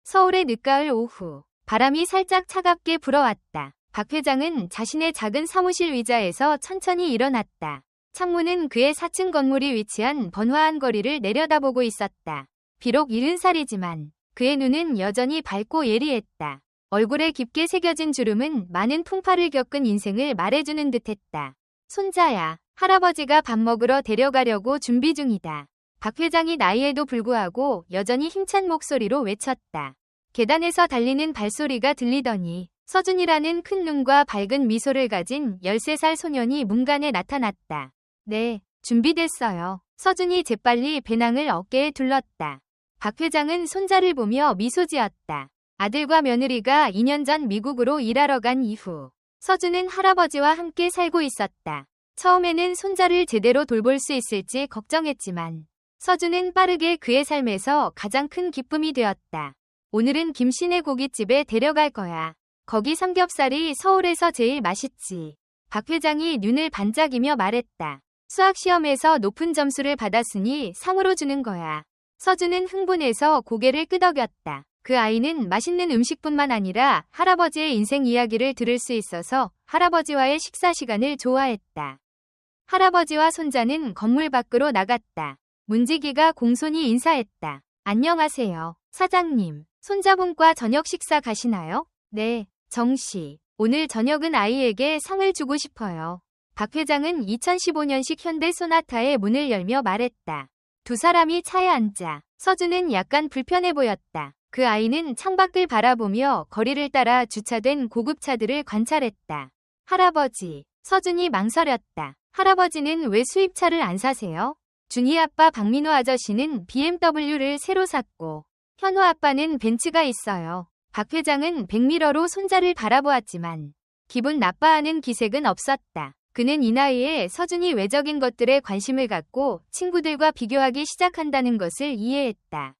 서울의 늦가을 오후, 바람이 살짝 차갑게 불어왔다. 박 회장은 자신의 작은 사무실 의자에서 천천히 일어났다. 창문은 그의 4층 건물이 위치한 번화한 거리를 내려다보고 있었다. 비록 70살이지만 그의 눈은 여전히 밝고 예리했다. 얼굴에 깊게 새겨진 주름은 많은 풍파를 겪은 인생을 말해주는 듯했다. 손자야, 할아버지가 밥 먹으러 데려가려고 준비 중이다. 박 회장이 나이에도 불구하고 여전히 힘찬 목소리로 외쳤다. 계단에서 달리는 발소리가 들리더니 서준이라는 큰 눈과 밝은 미소를 가진 13살 소년이 문간에 나타났다. 네, 준비됐어요. 서준이 재빨리 배낭을 어깨에 둘렀다. 박 회장은 손자를 보며 미소 지었다. 아들과 며느리가 2년 전 미국으로 일하러 간 이후 서준은 할아버지와 함께 살고 있었다. 처음에는 손자를 제대로 돌볼 수 있을지 걱정했지만 서준은 빠르게 그의 삶에서 가장 큰 기쁨이 되었다. 오늘은 김씨네 고깃집에 데려갈 거야. 거기 삼겹살이 서울에서 제일 맛있지. 박 회장이 눈을 반짝이며 말했다. 수학시험에서 높은 점수를 받았으니 상으로 주는 거야. 서준은 흥분해서 고개를 끄덕였다. 그 아이는 맛있는 음식뿐만 아니라 할아버지의 인생 이야기를 들을 수 있어서 할아버지와의 식사 시간을 좋아했다. 할아버지와 손자는 건물 밖으로 나갔다. 문지기가 공손히 인사했다. 안녕하세요, 사장님. 손자분과 저녁 식사 가시나요? 네, 정씨. 오늘 저녁은 아이에게 상을 주고 싶어요. 박 회장은 2015년식 현대 소나타의 문을 열며 말했다. 두 사람이 차에 앉자 서준은 약간 불편해 보였다. 그 아이는 창밖을 바라보며 거리를 따라 주차된 고급차들을 관찰했다. 할아버지, 서준이 망설였다. 할아버지는 왜 수입차를 안 사세요? 준이 아빠 박민호 아저씨는 BMW를 새로 샀고 현호 아빠는 벤츠가 있어요. 박 회장은 백미러로 손자를 바라보았지만 기분 나빠하는 기색은 없었다. 그는 이 나이에 서준이 외적인 것들에 관심을 갖고 친구들과 비교하기 시작한다는 것을 이해했다.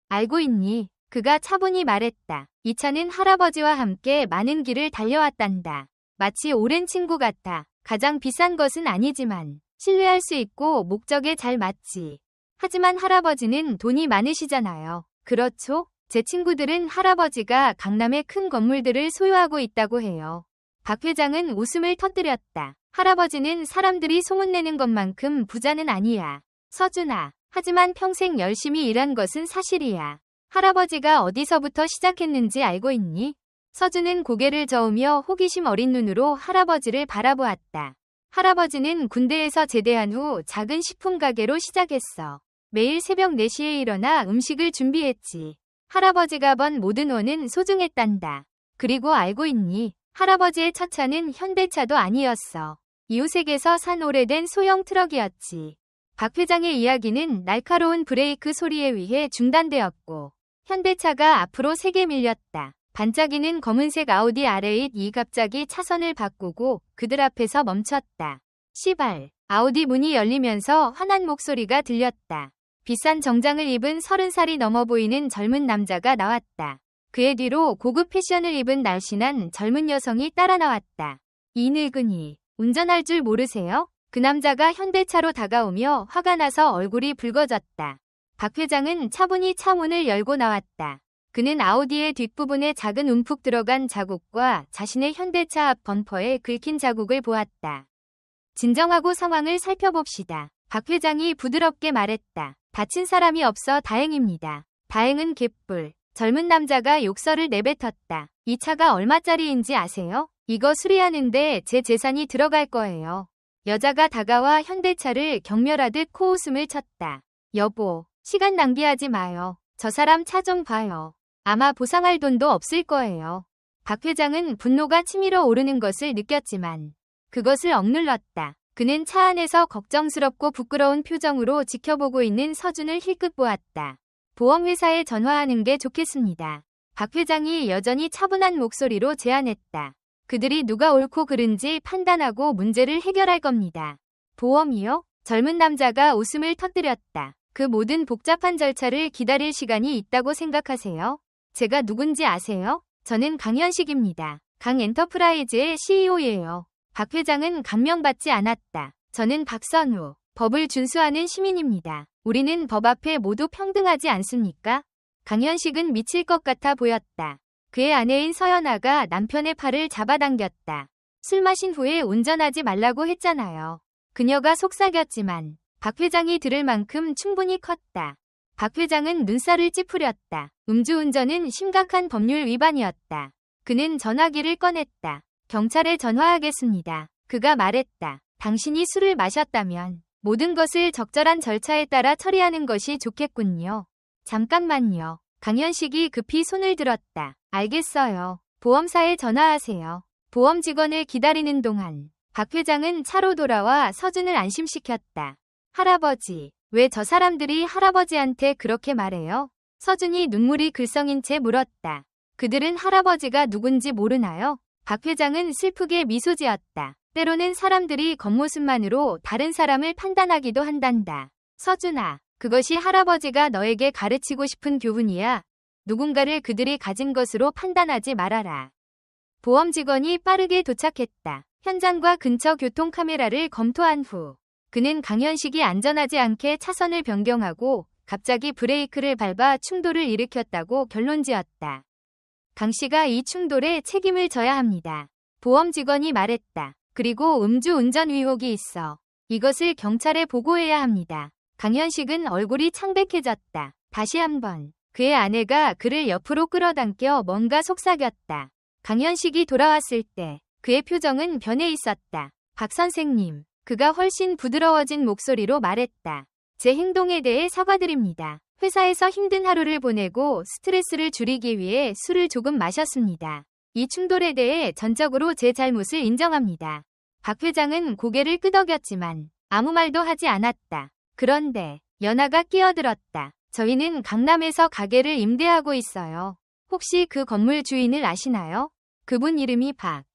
알고 있니? 그가 차분히 말했다. 이 차는 할아버지와 함께 많은 길을 달려왔단다. 마치 오랜 친구 같아. 가장 비싼 것은 아니지만 신뢰할 수 있고 목적에 잘 맞지. 하지만 할아버지는 돈이 많으시잖아요. 그렇죠? 제 친구들은 할아버지가 강남의 큰 건물들을 소유하고 있다고 해요. 박 회장은 웃음을 터뜨렸다. 할아버지는 사람들이 소문내는 것만큼 부자는 아니야. 서준아, 하지만 평생 열심히 일한 것은 사실이야. 할아버지가 어디서부터 시작했는지 알고 있니? 서준은 고개를 저으며 호기심 어린 눈으로 할아버지를 바라보았다. 할아버지는 군대에서 제대한 후 작은 식품 가게로 시작했어. 매일 새벽 4시에 일어나 음식을 준비했지. 할아버지가 번 모든 원은 소중했단다. 그리고 알고 있니? 할아버지의 첫 차는 현대차도 아니었어. 이웃에게서 산 오래된 소형 트럭이었지. 박 회장의 이야기는 날카로운 브레이크 소리에 의해 중단되었고 현대차가 앞으로 세게 밀렸다. 반짝이는 검은색 아우디 R8이 갑자기 차선을 바꾸고 그들 앞에서 멈췄다. 시발. 아우디 문이 열리면서 환한 목소리가 들렸다. 비싼 정장을 입은 30살이 넘어 보이는 젊은 남자가 나왔다. 그의 뒤로 고급 패션을 입은 날씬한 젊은 여성이 따라 나왔다. 이 늙은이, 운전할 줄 모르세요? 그 남자가 현대차로 다가오며 화가 나서 얼굴이 붉어졌다. 박 회장은 차분히 차 문을 열고 나왔다. 그는 아우디의 뒷부분에 작은 움푹 들어간 자국과 자신의 현대차 앞 범퍼에 긁힌 자국을 보았다. 진정하고 상황을 살펴봅시다. 박 회장이 부드럽게 말했다. 다친 사람이 없어 다행입니다. 다행은 개뿔. 젊은 남자가 욕설을 내뱉었다. 이 차가 얼마짜리인지 아세요? 이거 수리하는데 제 재산이 들어갈 거예요. 여자가 다가와 현대차를 경멸하듯 코웃음을 쳤다. 여보, 시간 낭비하지 마요. 저 사람 차 좀 봐요. 아마 보상할 돈도 없을 거예요. 박 회장은 분노가 치밀어 오르는 것을 느꼈지만 그것을 억눌렀다. 그는 차 안에서 걱정스럽고 부끄러운 표정으로 지켜보고 있는 서준을 힐끗 보았다. 보험회사에 전화하는 게 좋겠습니다. 박 회장이 여전히 차분한 목소리로 제안했다. 그들이 누가 옳고 그른지 판단하고 문제를 해결할 겁니다. 보험이요? 젊은 남자가 웃음을 터뜨렸다. 그 모든 복잡한 절차를 기다릴 시간이 있다고 생각하세요? 제가 누군지 아세요? 저는 강현식입니다. 강엔터프라이즈의 CEO예요. 박 회장은 감명받지 않았다. 저는 박선우, 법을 준수하는 시민입니다. 우리는 법 앞에 모두 평등하지 않습니까? 강현식은 미칠 것 같아 보였다. 그의 아내인 서연아가 남편의 팔을 잡아당겼다. 술 마신 후에 운전하지 말라고 했잖아요. 그녀가 속삭였지만 박 회장이 들을 만큼 충분히 컸다. 박 회장은 눈살을 찌푸렸다. 음주운전은 심각한 법률 위반이었다. 그는 전화기를 꺼냈다. 경찰에 전화하겠습니다. 그가 말했다. 당신이 술을 마셨다면 모든 것을 적절한 절차에 따라 처리하는 것이 좋겠군요. 잠깐만요. 강현식이 급히 손을 들었다. 알겠어요. 보험사에 전화하세요. 보험 직원을 기다리는 동안 박 회장은 차로 돌아와 서준을 안심시켰다. 할아버지, 왜 저 사람들이 할아버지한테 그렇게 말해요? 서준이 눈물이 글썽인 채 물었다. 그들은 할아버지가 누군지 모르나요? 박 회장은 슬프게 미소 지었다. 때로는 사람들이 겉모습만으로 다른 사람을 판단하기도 한단다. 서준아, 그것이 할아버지가 너에게 가르치고 싶은 교훈이야. 누군가를 그들이 가진 것으로 판단하지 말아라. 보험 직원이 빠르게 도착했다. 현장과 근처 교통 카메라를 검토한 후 그는 강현식이 안전하지 않게 차선을 변경하고 갑자기 브레이크를 밟아 충돌을 일으켰다고 결론지었다. 강 씨가 이 충돌에 책임을 져야 합니다. 보험 직원이 말했다. 그리고 음주운전 의혹이 있어 이것을 경찰에 보고해야 합니다. 강현식은 얼굴이 창백해졌다. 다시 한번 그의 아내가 그를 옆으로 끌어당겨 뭔가 속삭였다. 강현식이 돌아왔을 때 그의 표정은 변해 있었다. 박 선생님, 그가 훨씬 부드러워진 목소리로 말했다. 제 행동에 대해 사과드립니다. 회사에서 힘든 하루를 보내고 스트레스를 줄이기 위해 술을 조금 마셨습니다. 이 충돌에 대해 전적으로 제 잘못을 인정합니다. 박 회장은 고개를 끄덕였지만 아무 말도 하지 않았다. 그런데 연하가 끼어들었다. 저희는 강남에서 가게를 임대하고 있어요. 혹시 그 건물 주인을 아시나요? 그분 이름이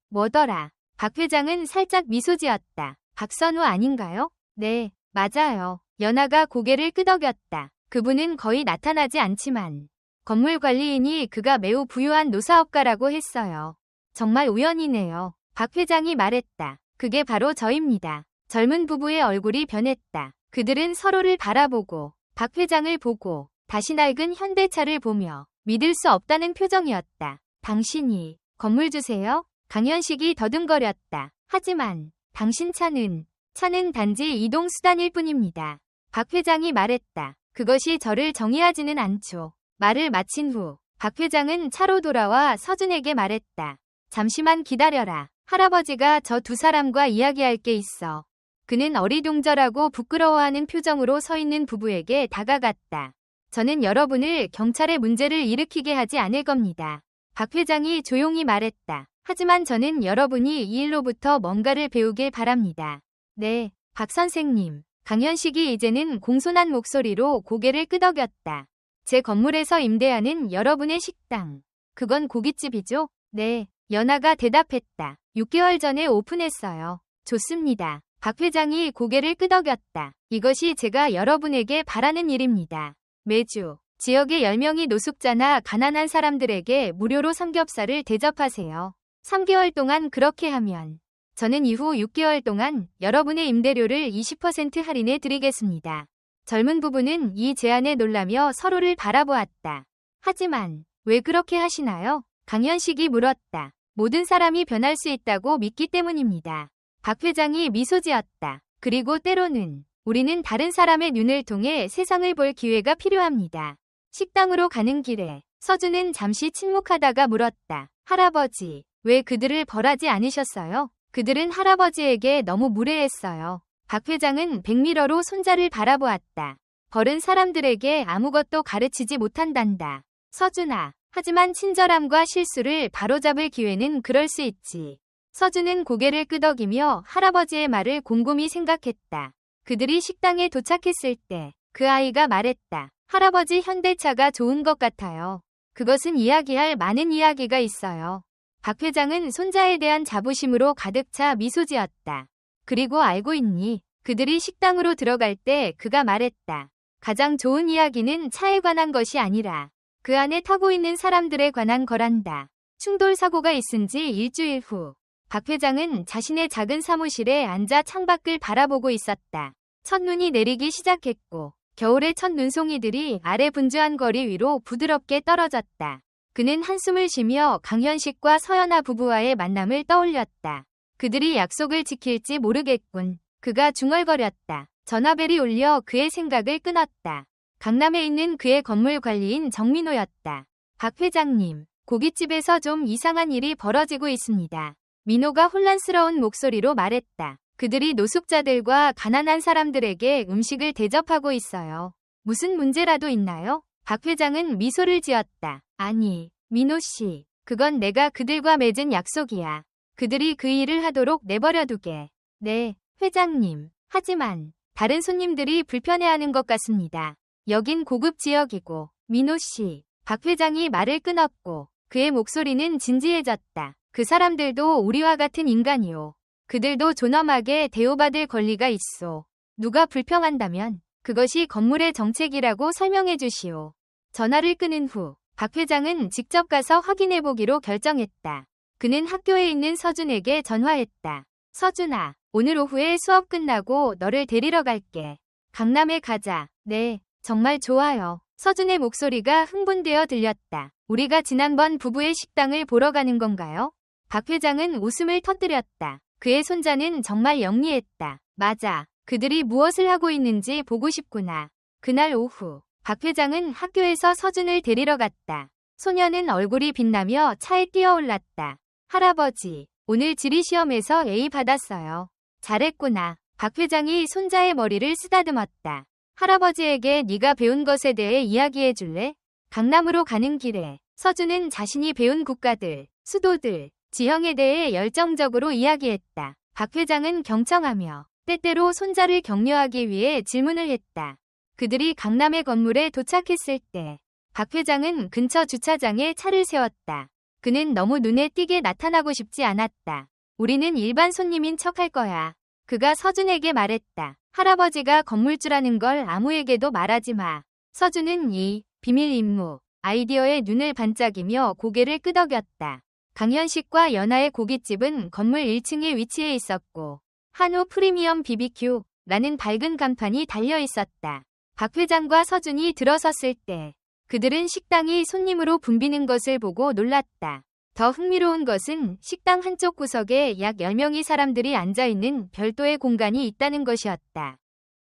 뭐더라. 박 회장은 살짝 미소 지었다. 박선우 아닌가요? 네, 맞아요. 연하가 고개를 끄덕였다. 그분은 거의 나타나지 않지만 건물 관리인이 그가 매우 부유한 노사업가라고 했어요. 정말 우연이네요. 박 회장이 말했다. 그게 바로 저입니다. 젊은 부부의 얼굴이 변했다. 그들은 서로를 바라보고 박 회장을 보고 다시 낡은 현대차를 보며 믿을 수 없다는 표정이었다. 당신이 건물 주세요? 강현식이 더듬거렸다. 하지만 당신 차는 단지 이동수단일 뿐입니다. 박 회장이 말했다. 그것이 저를 정의하지는 않죠. 말을 마친 후 박 회장은 차로 돌아와 서준에게 말했다. 잠시만 기다려라. 할아버지가 저 두 사람과 이야기할 게 있어. 그는 어리둥절하고 부끄러워하는 표정으로 서 있는 부부에게 다가갔다. 저는 여러분을 경찰에 문제를 일으키게 하지 않을 겁니다. 박 회장이 조용히 말했다. 하지만 저는 여러분이 이 일로부터 뭔가를 배우길 바랍니다. 네, 박 선생님. 강현식이 이제는 공손한 목소리로 고개를 끄덕였다. 제 건물에서 임대하는 여러분의 식당. 그건 고깃집이죠? 네, 연하가 대답했다. 6개월 전에 오픈했어요. 좋습니다. 박 회장이 고개를 끄덕였다. 이것이 제가 여러분에게 바라는 일입니다. 매주 지역의 10명의 노숙자나 가난한 사람들에게 무료로 삼겹살을 대접하세요. 3개월 동안 그렇게 하면 저는 이후 6개월 동안 여러분의 임대료를 20% 할인해 드리겠습니다. 젊은 부부는 이 제안에 놀라며 서로를 바라보았다. 하지만 왜 그렇게 하시나요? 강현식이 물었다. 모든 사람이 변할 수 있다고 믿기 때문입니다. 박 회장이 미소 지었다. 그리고 때로는 우리는 다른 사람의 눈을 통해 세상을 볼 기회가 필요합니다. 식당으로 가는 길에 서준은 잠시 침묵하다가 물었다. 할아버지, 왜 그들을 벌하지 않으셨어요? 그들은 할아버지에게 너무 무례했어요. 박 회장은 백미러로 손자를 바라보았다. 벌은 사람들에게 아무것도 가르치지 못한단다. 서준아, 하지만 친절함과 실수를 바로잡을 기회는 그럴 수 있지. 서준은 고개를 끄덕이며 할아버지의 말을 곰곰이 생각했다. 그들이 식당에 도착했을 때 그 아이가 말했다. 할아버지 현대차가 좋은 것 같아요. 그것은 이야기할 많은 이야기가 있어요. 박 회장은 손자에 대한 자부심으로 가득 차 미소 지었다. 그리고 알고 있니? 그들이 식당으로 들어갈 때 그가 말했다. 가장 좋은 이야기는 차에 관한 것이 아니라 그 안에 타고 있는 사람들에 관한 거란다. 충돌 사고가 있은 지 일주일 후 박 회장은 자신의 작은 사무실에 앉아 창밖을 바라보고 있었다. 첫눈이 내리기 시작했고 겨울의 첫 눈송이들이 아래 분주한 거리 위로 부드럽게 떨어졌다. 그는 한숨을 쉬며 강현식과 서연아 부부와의 만남을 떠올렸다. 그들이 약속을 지킬지 모르겠군. 그가 중얼거렸다. 전화벨이 울려 그의 생각을 끊었다. 강남에 있는 그의 건물 관리인 정민호였다. 박 회장님, 고깃집에서 좀 이상한 일이 벌어지고 있습니다. 민호가 혼란스러운 목소리로 말했다. 그들이 노숙자들과 가난한 사람들에게 음식을 대접하고 있어요. 무슨 문제라도 있나요? 박 회장은 미소를 지었다. 아니, 민호 씨. 그건 내가 그들과 맺은 약속이야. 그들이 그 일을 하도록 내버려두게. 네, 회장님. 하지만 다른 손님들이 불편해하는 것 같습니다. 여긴 고급 지역이고. 민호 씨. 박 회장이 말을 끊었고 그의 목소리는 진지해졌다. 그 사람들도 우리와 같은 인간이요. 그들도 존엄하게 대우받을 권리가 있어. 누가 불평한다면 그것이 건물의 정책이라고 설명해 주시오. 전화를 끊은 후 박 회장은 직접 가서 확인해 보기로 결정했다. 그는 학교에 있는 서준에게 전화했다. 서준아, 오늘 오후에 수업 끝나고 너를 데리러 갈게. 강남에 가자. 네, 정말 좋아요. 서준의 목소리가 흥분되어 들렸다. 우리가 지난번 부부의 식당을 보러 가는 건가요? 박 회장은 웃음을 터뜨렸다. 그의 손자는 정말 영리했다. 맞아. 그들이 무엇을 하고 있는지 보고 싶구나. 그날 오후, 박 회장은 학교에서 서준을 데리러 갔다. 소녀는 얼굴이 빛나며 차에 뛰어올랐다. 할아버지, 오늘 지리시험에서 A 받았어요. 잘했구나. 박 회장이 손자의 머리를 쓰다듬었다. 할아버지에게 네가 배운 것에 대해 이야기해 줄래? 강남으로 가는 길에 서준은 자신이 배운 국가들, 수도들, 지형에 대해 열정적으로 이야기했다. 박 회장은 경청하며 때때로 손자를 격려하기 위해 질문을 했다. 그들이 강남의 건물에 도착했을 때 박 회장은 근처 주차장에 차를 세웠다. 그는 너무 눈에 띄게 나타나고 싶지 않았다. 우리는 일반 손님인 척할 거야. 그가 서준에게 말했다. 할아버지가 건물주라는 걸 아무에게도 말하지 마. 서준은 이 비밀 임무 아이디어에 눈을 반짝이며 고개를 끄덕였다. 강현식과 연하의 고깃집은 건물 1층에 위치해 있었고 한우 프리미엄 BBQ라는 밝은 간판이 달려 있었다. 박 회장과 서준이 들어섰을 때 그들은 식당이 손님으로 붐비는 것을 보고 놀랐다. 더 흥미로운 것은 식당 한쪽 구석에 약 10명의 사람들이 앉아있는 별도의 공간이 있다는 것이었다.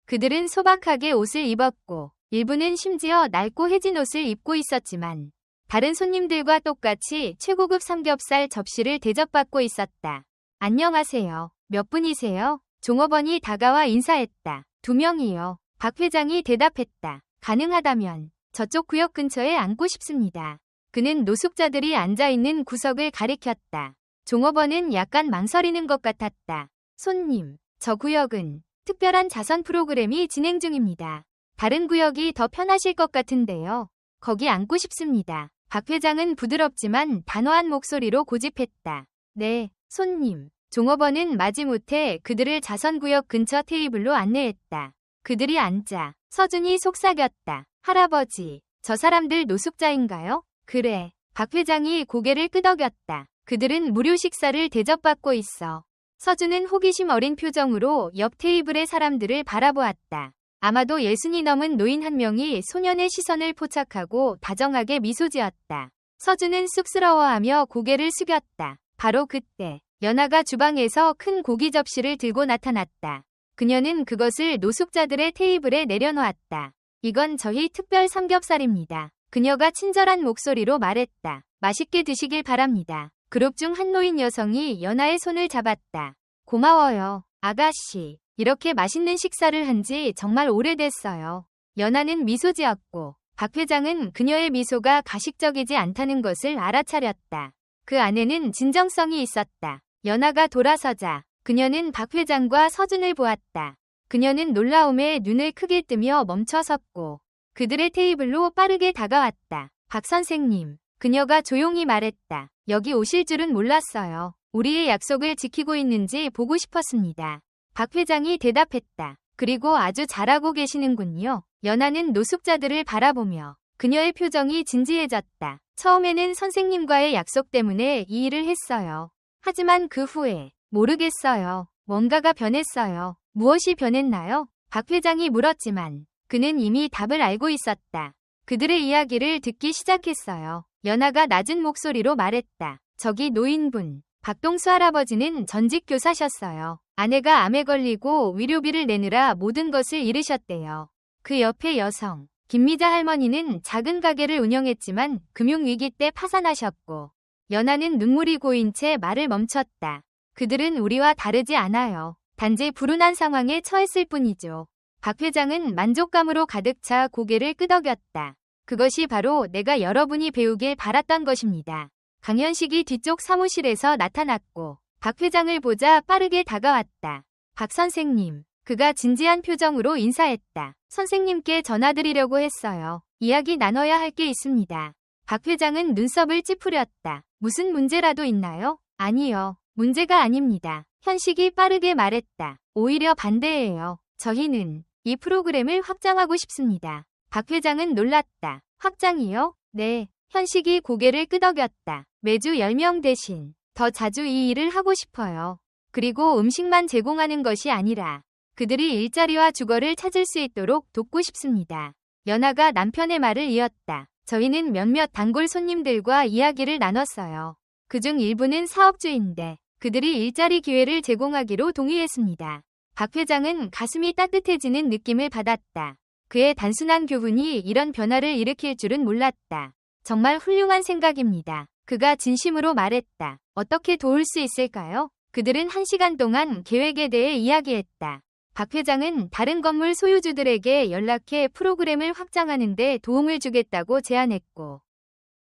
그들은 소박하게 옷을 입었고 일부는 심지어 낡고 해진 옷을 입고 있었지만 다른 손님들과 똑같이 최고급 삼겹살 접시를 대접받고 있었다. 안녕하세요. 몇 분이세요? 종업원이 다가와 인사했다. 2명이요. 박 회장이 대답했다. 가능하다면 저쪽 구역 근처에 앉고 싶습니다. 그는 노숙자들이 앉아있는 구석을 가리켰다. 종업원은 약간 망설이는 것 같았다. 손님, 저 구역은 특별한 자선 프로그램이 진행 중입니다. 다른 구역이 더 편하실 것 같은데요. 거기 앉고 싶습니다. 박 회장은 부드럽지만 단호한 목소리로 고집했다. 네, 손님. 종업원은 마지못해 그들을 자선구역 근처 테이블로 안내했다. 그들이 앉자 서준이 속삭였다. 할아버지, 저 사람들 노숙자인가요? 그래. 박 회장이 고개를 끄덕였다. 그들은 무료 식사를 대접받고 있어. 서준은 호기심 어린 표정으로 옆 테이블의 사람들을 바라보았다. 아마도 60이 넘은 노인 한 명이 소년의 시선을 포착하고 다정하게 미소 지었다. 서준은 쑥스러워하며 고개를 숙였다. 바로 그때 연하가 주방에서 큰 고기 접시를 들고 나타났다. 그녀는 그것을 노숙자들의 테이블에 내려놓았다. 이건 저희 특별 삼겹살입니다. 그녀가 친절한 목소리로 말했다. 맛있게 드시길 바랍니다. 그룹 중 한 노인 여성이 연하의 손을 잡았다. 고마워요, 아가씨. 이렇게 맛있는 식사를 한 지 정말 오래됐어요. 연하는 미소 지었고 박 회장은 그녀의 미소가 가식적이지 않다는 것을 알아차렸다. 그 안에는 진정성이 있었다. 연하가 돌아서자 그녀는 박 회장과 서준을 보았다. 그녀는 놀라움에 눈을 크게 뜨며 멈춰섰고 그들의 테이블로 빠르게 다가왔다. 박 선생님, 그녀가 조용히 말했다. 여기 오실 줄은 몰랐어요. 우리의 약속을 지키고 있는지 보고 싶었습니다. 박 회장이 대답했다. 그리고 아주 잘하고 계시는군요. 연하는 노숙자들을 바라보며 그녀의 표정이 진지해졌다. 처음에는 선생님과의 약속 때문에 이 일을 했어요. 하지만 그 후에 모르겠어요. 뭔가가 변했어요. 무엇이 변했나요? 박 회장이 물었지만 그는 이미 답을 알고 있었다. 그들의 이야기를 듣기 시작했어요. 연하가 낮은 목소리로 말했다. 저기 노인분. 박동수 할아버지는 전직 교사셨어요. 아내가 암에 걸리고 위료비를 내느라 모든 것을 잃으셨대요. 그 옆에 여성, 김미자 할머니는 작은 가게를 운영했지만 금융위기 때 파산하셨고, 연하는 눈물이 고인 채 말을 멈췄다. 그들은 우리와 다르지 않아요. 단지 불운한 상황에 처했을 뿐이죠. 박 회장은 만족감으로 가득 차 고개를 끄덕였다. 그것이 바로 내가 여러분이 배우길 바랐던 것입니다. 강현식이 뒤쪽 사무실에서 나타났고 박 회장을 보자 빠르게 다가왔다. 박 선생님. 그가 진지한 표정으로 인사했다. 선생님께 전화드리려고 했어요. 이야기 나눠야 할 게 있습니다. 박 회장은 눈썹을 찌푸렸다. 무슨 문제라도 있나요? 아니요. 문제가 아닙니다. 현식이 빠르게 말했다. 오히려 반대예요. 저희는 이 프로그램을 확장하고 싶습니다. 박 회장은 놀랐다. 확장이요? 네. 현식이 고개를 끄덕였다. 매주 10명 대신 더 자주 이 일을 하고 싶어요. 그리고 음식만 제공하는 것이 아니라 그들이 일자리와 주거를 찾을 수 있도록 돕고 싶습니다. 연하가 남편의 말을 이었다. 저희는 몇몇 단골 손님들과 이야기를 나눴어요. 그중 일부는 사업주인데 그들이 일자리 기회를 제공하기로 동의했습니다. 박 회장은 가슴이 따뜻해지는 느낌을 받았다. 그의 단순한 교훈이 이런 변화를 일으킬 줄은 몰랐다. 정말 훌륭한 생각입니다. 그가 진심으로 말했다. 어떻게 도울 수 있을까요? 그들은 1시간 동안 계획에 대해 이야기했다. 박 회장은 다른 건물 소유주들에게 연락해 프로그램을 확장하는 데 도움을 주겠다고 제안했고,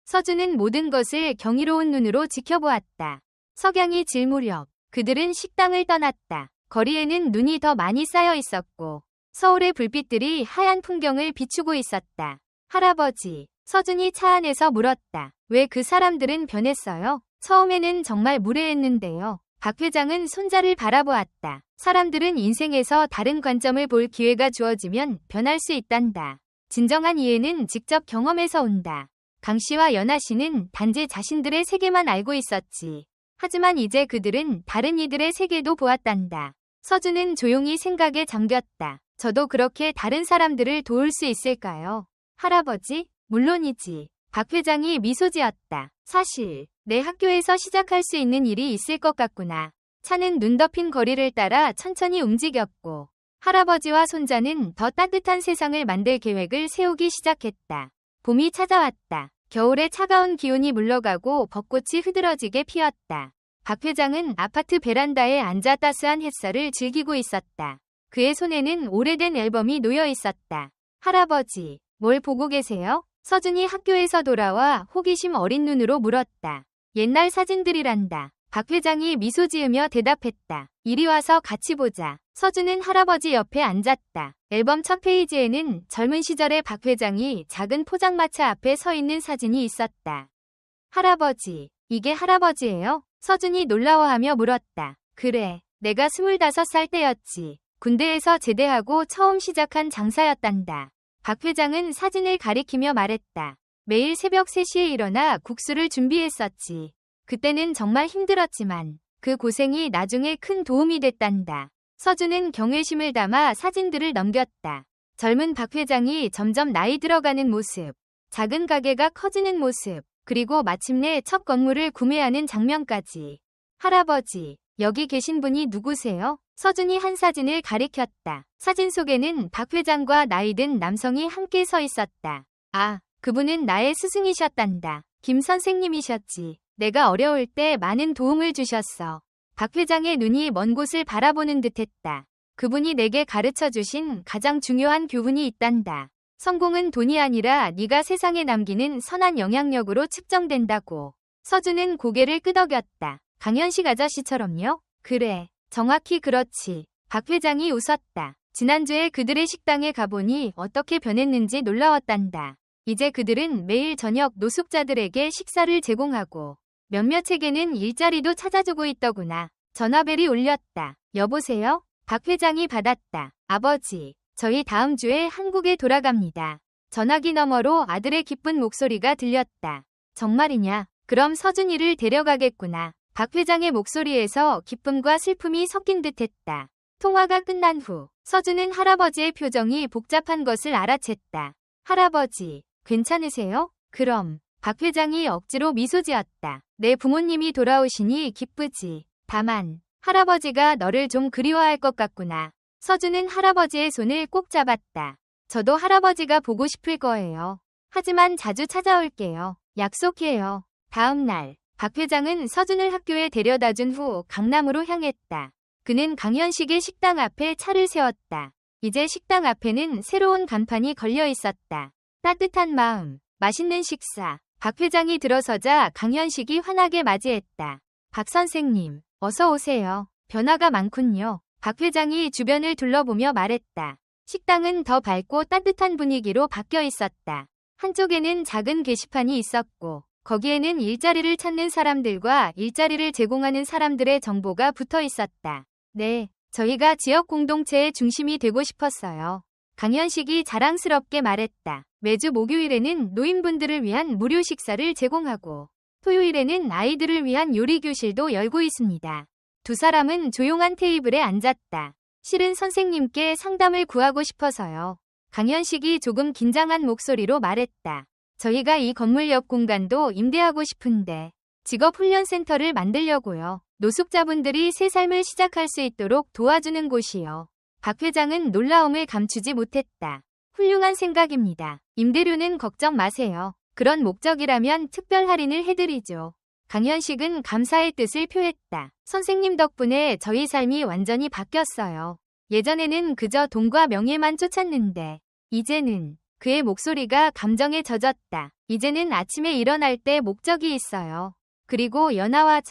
서준은 모든 것을 경이로운 눈으로 지켜보았다. 석양이 질 무렵 그들은 식당을 떠났다. 거리에는 눈이 더 많이 쌓여 있었고 서울의 불빛들이 하얀 풍경을 비추고 있었다. 할아버지, 서준이 차 안에서 물었다. 왜 그 사람들은 변했어요? 처음에는 정말 무례했는데요. 박 회장은 손자를 바라보았다. 사람들은 인생에서 다른 관점을 볼 기회가 주어지면 변할 수 있단다. 진정한 이해는 직접 경험에서 온다. 강 씨와 연하 씨는 단지 자신들의 세계만 알고 있었지. 하지만 이제 그들은 다른 이들의 세계도 보았단다. 서준은 조용히 생각에 잠겼다. 저도 그렇게 다른 사람들을 도울 수 있을까요? 할아버지? 물론이지. 박 회장이 미소 지었다. 사실 내 학교에서 시작할 수 있는 일이 있을 것 같구나. 차는 눈 덮인 거리를 따라 천천히 움직였고 할아버지와 손자는 더 따뜻한 세상을 만들 계획을 세우기 시작했다. 봄이 찾아왔다. 겨울의 차가운 기온이 물러가고 벚꽃이 흐드러지게 피었다. 박 회장은 아파트 베란다에 앉아 따스한 햇살을 즐기고 있었다. 그의 손에는 오래된 앨범이 놓여 있었다. 할아버지, 뭘 보고 계세요? 서준이 학교에서 돌아와 호기심 어린 눈으로 물었다. 옛날 사진들이란다. 박 회장이 미소 지으며 대답했다. 이리 와서 같이 보자. 서준은 할아버지 옆에 앉았다. 앨범 첫 페이지에는 젊은 시절의 박 회장이 작은 포장마차 앞에 서 있는 사진이 있었다. 할아버지, 이게 할아버지예요? 서준이 놀라워하며 물었다. 그래, 내가 25살 때였지. 군대에서 제대하고 처음 시작한 장사였단다. 박 회장은 사진을 가리키며 말했다. 매일 새벽 3시에 일어나 국수를 준비했었지. 그때는 정말 힘들었지만 그 고생이 나중에 큰 도움이 됐단다. 서준은 경외심을 담아 사진들을 넘겼다. 젊은 박 회장이 점점 나이 들어가는 모습, 작은 가게가 커지는 모습, 그리고 마침내 첫 건물을 구매하는 장면까지. 할아버지, 여기 계신 분이 누구세요? 서준이 한 사진을 가리켰다. 사진 속에는 박 회장과 나이든 남성이 함께 서 있었다. 아, 그분은 나의 스승이셨단다. 김 선생님이셨지. 내가 어려울 때 많은 도움을 주셨어. 박 회장의 눈이 먼 곳을 바라보는 듯했다. 그분이 내게 가르쳐주신 가장 중요한 교훈이 있단다. 성공은 돈이 아니라 네가 세상에 남기는 선한 영향력으로 측정된다고. 서준은 고개를 끄덕였다. 강현식 아저씨처럼요? 그래, 정확히 그렇지. 박 회장이 웃었다. 지난주에 그들의 식당에 가보니 어떻게 변했는지 놀라웠단다. 이제 그들은 매일 저녁 노숙자들에게 식사를 제공하고 몇몇에게는 일자리도 찾아주고 있더구나. 전화벨이 울렸다. 여보세요? 박 회장이 받았다. 아버지, 저희 다음 주에 한국에 돌아갑니다. 전화기 너머로 아들의 기쁜 목소리가 들렸다. 정말이냐? 그럼 서준이를 데려가겠구나. 박 회장의 목소리에서 기쁨과 슬픔이 섞인 듯했다. 통화가 끝난 후 서준은 할아버지의 표정이 복잡한 것을 알아챘다. 할아버지, 괜찮으세요? 그럼 박 회장이 억지로 미소 지었다. 내 부모님이 돌아오시니 기쁘지. 다만 할아버지가 너를 좀 그리워할 것 같구나. 서준은 할아버지의 손을 꼭 잡았다. 저도 할아버지가 보고 싶을 거예요. 하지만 자주 찾아올게요. 약속해요. 다음 날 박 회장은 서준을 학교에 데려다준 후 강남으로 향했다. 그는 강현식의 식당 앞에 차를 세웠다. 이제 식당 앞에는 새로운 간판이 걸려 있었다. 따뜻한 마음, 맛있는 식사. 박 회장이 들어서자 강현식이 환하게 맞이했다. 박 선생님, 어서 오세요. 변화가 많군요. 박 회장이 주변을 둘러보며 말했다. 식당은 더 밝고 따뜻한 분위기로 바뀌어 있었다. 한쪽에는 작은 게시판이 있었고 거기에는 일자리를 찾는 사람들과 일자리를 제공하는 사람들의 정보가 붙어 있었다. 네, 저희가 지역 공동체의 중심이 되고 싶었어요. 강현식이 자랑스럽게 말했다. 매주 목요일에는 노인분들을 위한 무료 식사를 제공하고 토요일에는 아이들을 위한 요리 교실도 열고 있습니다. 두 사람은 조용한 테이블에 앉았다. 실은 선생님께 상담을 구하고 싶어서요. 강현식이 조금 긴장한 목소리로 말했다. 저희가 이 건물 옆 공간도 임대하고 싶은데 직업훈련센터를 만들려고요. 노숙자분들이 새 삶을 시작할 수 있도록 도와주는 곳이요. 박 회장은 놀라움을 감추지 못했다. 훌륭한 생각입니다. 임대료는 걱정 마세요. 그런 목적이라면 특별 할인을 해드리죠. 강현식은 감사의 뜻을 표했다. 선생님 덕분에 저희 삶이 완전히 바뀌었어요. 예전에는 그저 돈과 명예만 쫓았는데 이제는 그의 목소리가 감정에 젖었다. 이제는 아침에 일어날 때 목적이 있어요. 그리고 연아와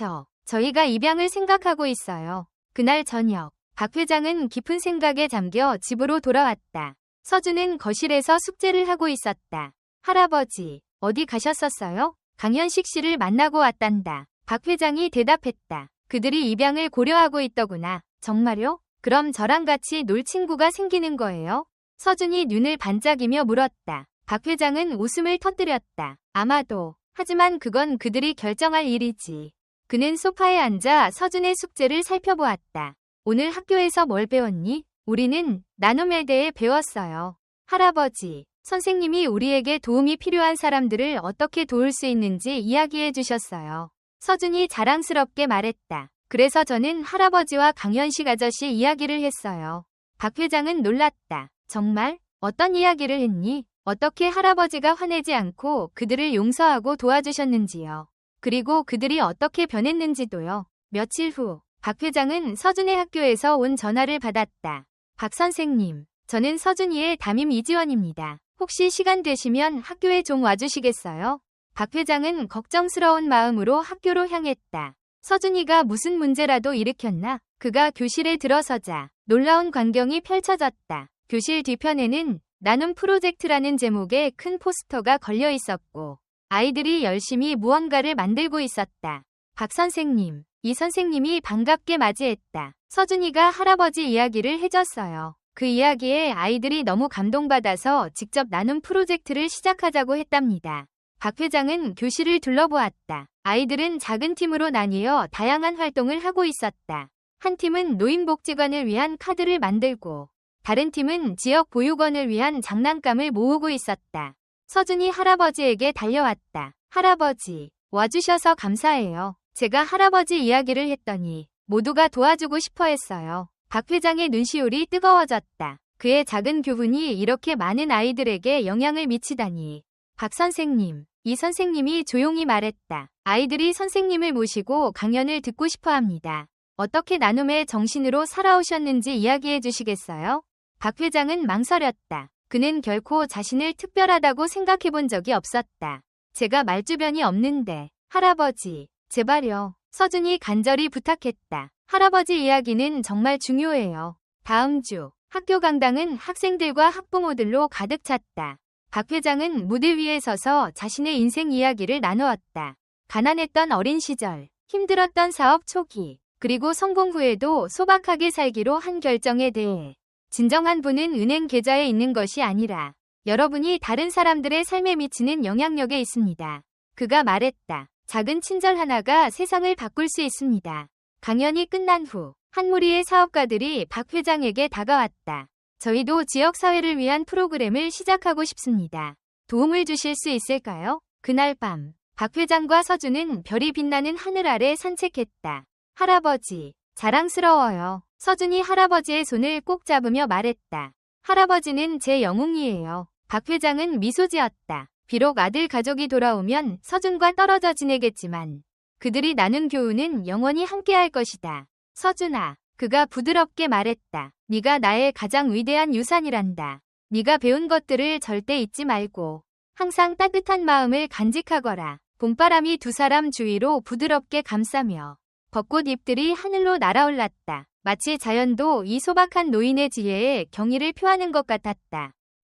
저희가 입양을 생각하고 있어요. 그날 저녁, 박 회장은 깊은 생각에 잠겨 집으로 돌아왔다. 서준은 거실에서 숙제를 하고 있었다. 할아버지, 어디 가셨었어요? 강현식 씨를 만나고 왔단다. 박 회장이 대답했다. 그들이 입양을 고려하고 있더구나. 정말요? 그럼 저랑 같이 놀 친구가 생기는 거예요? 서준이 눈을 반짝이며 물었다. 박 회장은 웃음을 터뜨렸다. 아마도. 하지만 그건 그들이 결정할 일이지. 그는 소파에 앉아 서준의 숙제를 살펴보았다. 오늘 학교에서 뭘 배웠니? 우리는 나눔에 대해 배웠어요. 할아버지, 선생님이 우리에게 도움이 필요한 사람들을 어떻게 도울 수 있는지 이야기해 주셨어요. 서준이 자랑스럽게 말했다. 그래서 저는 할아버지와 강현식 아저씨 이야기를 했어요. 박 회장은 놀랐다. 정말? 어떤 이야기를 했니? 어떻게 할아버지가 화내지 않고 그들을 용서하고 도와주셨는지요. 그리고 그들이 어떻게 변했는지도요. 며칠 후, 박 회장은 서준의 학교에서 온 전화를 받았다. 박 선생님, 저는 서준이의 담임 이지원입니다. 혹시 시간 되시면 학교에 좀 와주시겠어요? 박 회장은 걱정스러운 마음으로 학교로 향했다. 서준이가 무슨 문제라도 일으켰나? 그가 교실에 들어서자 놀라운 광경이 펼쳐졌다. 교실 뒤편에는 나눔 프로젝트라는 제목의 큰 포스터가 걸려 있었고 아이들이 열심히 무언가를 만들고 있었다. 박 선생님, 이 선생님이 반갑게 맞이했다. 서준이가 할아버지 이야기를 해줬어요. 그 이야기에 아이들이 너무 감동받아서 직접 나눔 프로젝트를 시작하자고 했답니다. 박 회장은 교실을 둘러보았다. 아이들은 작은 팀으로 나뉘어 다양한 활동을 하고 있었다. 한 팀은 노인복지관을 위한 카드를 만들고 다른 팀은 지역 보육원을 위한 장난감을 모으고 있었다. 서준이 할아버지에게 달려왔다. 할아버지, 와주셔서 감사해요. 제가 할아버지 이야기를 했더니 모두가 도와주고 싶어 했어요. 박 회장의 눈시울이 뜨거워졌다. 그의 작은 교훈이 이렇게 많은 아이들에게 영향을 미치다니. 박 선생님, 이 선생님이 조용히 말했다. 아이들이 선생님을 모시고 강연을 듣고 싶어 합니다. 어떻게 나눔의 정신으로 살아오셨는지 이야기해 주시겠어요? 박 회장은 망설였다. 그는 결코 자신을 특별하다고 생각해 본 적이 없었다. 제가 말주변이 없는데. 할아버지, 제발요. 서준이 간절히 부탁했다. 할아버지 이야기는 정말 중요해요. 다음 주, 학교 강당은 학생들과 학부모들로 가득 찼다. 박 회장은 무대 위에 서서 자신의 인생 이야기를 나누었다. 가난했던 어린 시절, 힘들었던 사업 초기, 그리고 성공 후에도 소박하게 살기로 한 결정에 대해. 진정한 부는 은행 계좌에 있는 것이 아니라 여러분이 다른 사람들의 삶에 미치는 영향력에 있습니다. 그가 말했다. 작은 친절 하나가 세상을 바꿀 수 있습니다. 강연이 끝난 후 한 무리의 사업가들이 박 회장에게 다가왔다. 저희도 지역사회를 위한 프로그램을 시작하고 싶습니다. 도움을 주실 수 있을까요? 그날 밤, 박 회장과 서준은 별이 빛나는 하늘 아래 산책했다. 할아버지, 자랑스러워요. 서준이 할아버지의 손을 꼭 잡으며 말했다. 할아버지는 제 영웅이에요. 박 회장은 미소 지었다. 비록 아들 가족이 돌아오면 서준과 떨어져 지내겠지만 그들이 나눈 교훈은 영원히 함께할 것이다. 서준아, 그가 부드럽게 말했다. 네가 나의 가장 위대한 유산이란다. 네가 배운 것들을 절대 잊지 말고 항상 따뜻한 마음을 간직하거라. 봄바람이 두 사람 주위로 부드럽게 감싸며 벚꽃 잎들이 하늘로 날아올랐다. 마치 자연도 이 소박한 노인의 지혜에 경의를 표하는 것 같았다.